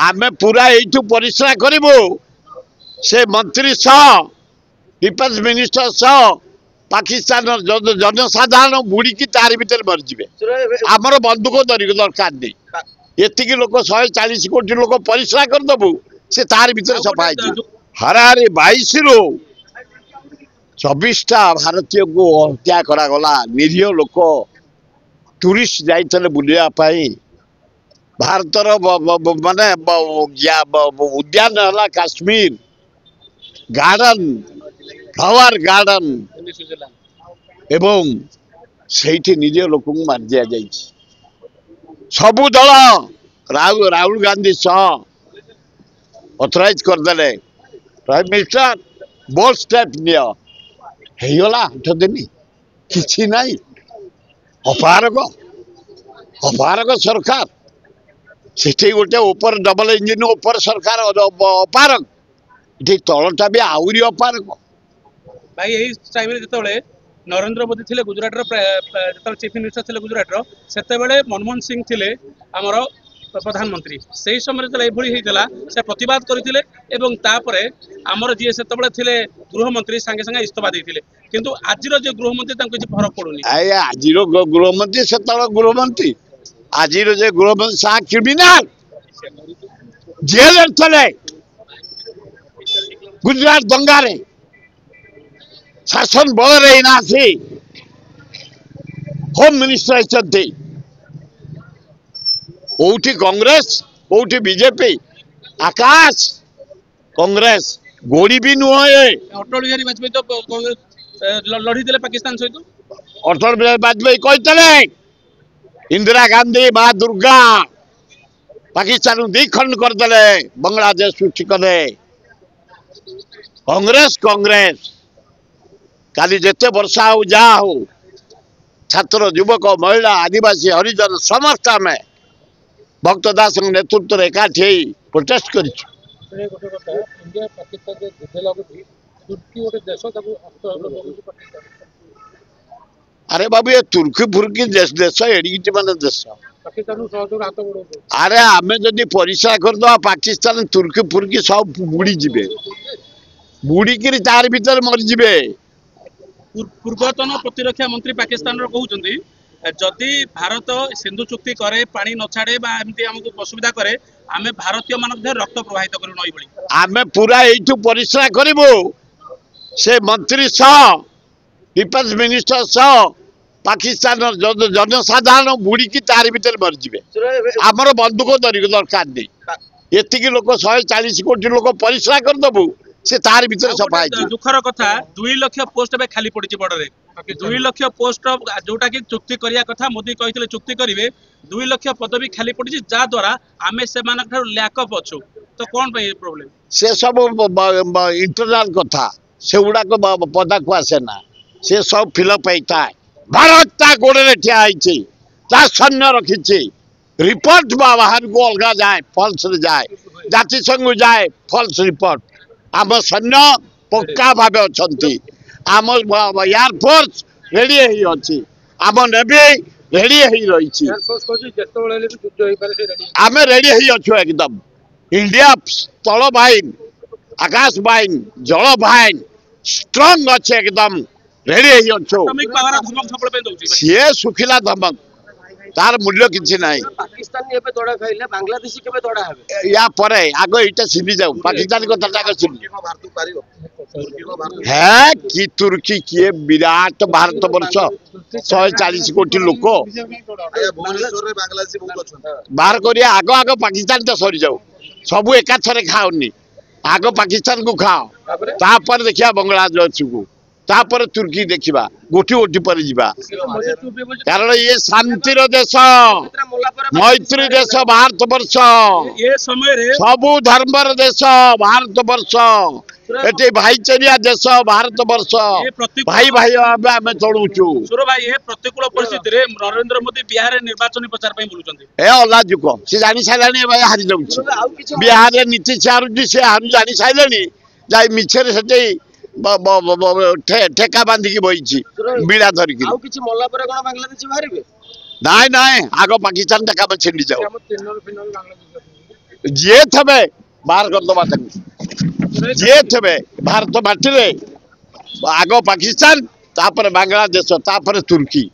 आमे पूरा यू परिश्रा करूँ से मंत्री सह डिफेन्स मिनिस्टर सह पाकिस्तान जनसाधारण बुड़ी तार भर मरीजे आमर बंदूक धरिक दरकार नहीं ये लोक 140 कोटी लोक परिश्रा करदेबू से तार भर सफा हरारे 22 रु 24टा भारतीय को हत्या करागला निरीह लोक टूरिस्ट जाइए बुलापाई भारतर माने उद्यान है काश्मीर गार्डन फ्लावर गार्डन एवं से निरीह लोक मार दि जा सबू दल राहुल गांधी सह ऑथराइज करदे प्राइम मिनिस्टर बोल्ड स्टेप निगला 8 दिन कि नहीं अपारक सरकार से गोटे ऊपर डबल इंजिन ऊपर सरकार अपारक ये तलटा भी आहरी अपारक भाई यही टाइम जो नरेंद्र मोदी थे गुजरात चीफ मिनिस्टर थे गुजरात से मनमोहन सिंह थे आमर प्रधानमंत्री से समय जो से प्रतिवाद करते आमर जी से गृहमंत्री सांगे सांगे इस्तीफा देते किंतु आज जो गृहमंत्री किसी फरक पड़ूनी आज गृहमंत्री से गृहमंत्री आज गृहमंत्री सा क्रिमिनाल जेल चले गुजरात दंगारे शासन बल रही आसी होम मिनिस्टर होती कौटी कांग्रेस कौटी बीजेपी आकाश कांग्रेस गोड़ी भी नुहे अटल बिहारी वाजपेयी तो कांग्रेस लड़ी दे पाकिस्तान सहित अटल बिहारी वाजपेयी कहते इंदिरा गांधी माँ दुर्गा पाकिस्तान दिखंड करदे बांग्लादेश सृष्टि कले कांग्रेस कांग्रेस काली जिते वर्षा हो जा हो छात्र युवक महिला आदिवासी हरिजन समस्त आम भक्त दास नेतृत्व एकाठी प्रोटेस्ट कर अरे बाबू ये तुर्की फुर्की देश एडिट मान देश अरे आमे जदि परिश्रा करदे पाकिस्तान तुर्की फुर्की सब बुड़ी जीवे बुड़िकी तार भीतर मरीजे पूर्वतन प्रतिरक्षा मंत्री पाकिस्तान कहते जदि भारत सिंधु चुक्ति करे पानी न छाड़े एमती हमको असुविधा करे आमे भारतीय मान रक्त प्रवाहित करू नई भली आमे पूरा यू परिश्रा करूँ से मंत्री सह डिफेन्स मिनिस्टर सह पाकिस्तान जनसाधारण बुड़ी तार भर मरीजे आमर बंदूक धरिक दरकार नहीं ये लोक 140 कोटी लोक परिश्रा करदेबू से तार भर सफा दुखर कथा 2 लाख पोस्ट खाली पड़ी बॉर्डर 2 लाख पोस्ट जोटा कि चुक्ति करिया कथा मोदी कहते चुक्ति करेंगे 2 लाख पदवी खाली पड़ी जहाद्वारा आम से लैकअप अच्छु तो कौन प्रोब्लेम से सब इंटरनाल कथा से गुड़ाक पदा को आसे ना से सब फिलअप होता है भारत ता गोड़े ठिया सैन्य रखी रिपोर्ट बाहर को अलग जाए फल्स जाए जातिसंघ जाए फल्स रिपोर्ट आम सैन्य पक्का भाव अच्छा आम एयरफोर्स रेडी अच्छी आम नेवी रेडी रही आम रेडी अच्छु एकदम इंडिया स्थल बाहिनी आकाश बाहिनी जल बाहिनी स्ट्रंग अच्छे एकदम रेडी अच्छु सी सुखिला धमक तार मूल्य किसी ना या पर आग ये सीधी जाऊ पाकिस्तान कथा है कि तुर्की किए विराट भारत वर्ष 140 कोटी लोक बाहर कर आग आग पाकिस्तान तो सरी जाऊ सबू एका थरे खाओनी आग पाकिस्तान को खाओ तापर देखिया बांग्लादेश को तापर तुर्की देखा गोटी गोटी पर जा कारण ये शांतिर देश मैत्री देश भारत वर्ष सबू धर्मर देश भारत वर्ष ये भाईचारिया देश भारत वर्ष भाई भाई आम चलुचु भाई प्रतिकूल परिस्थिति नरेंद्र मोदी बिहार निर्वाचन प्रचार बोलुं अलाजुक सी जानी सारे भाई हारी जाऊँ बिहार नीतीश हारुची से हारू जानी सारे जा मिछे से ठेका बांधिकी बही बीड़ा धरिकी नाई नाई आग पाकिस्तान टेका छिंडी जाओ जी थे बाहर करदबा जी थे भारत माटी आग पाकिस्तान तापर बांग्लादेश तापर तुर्की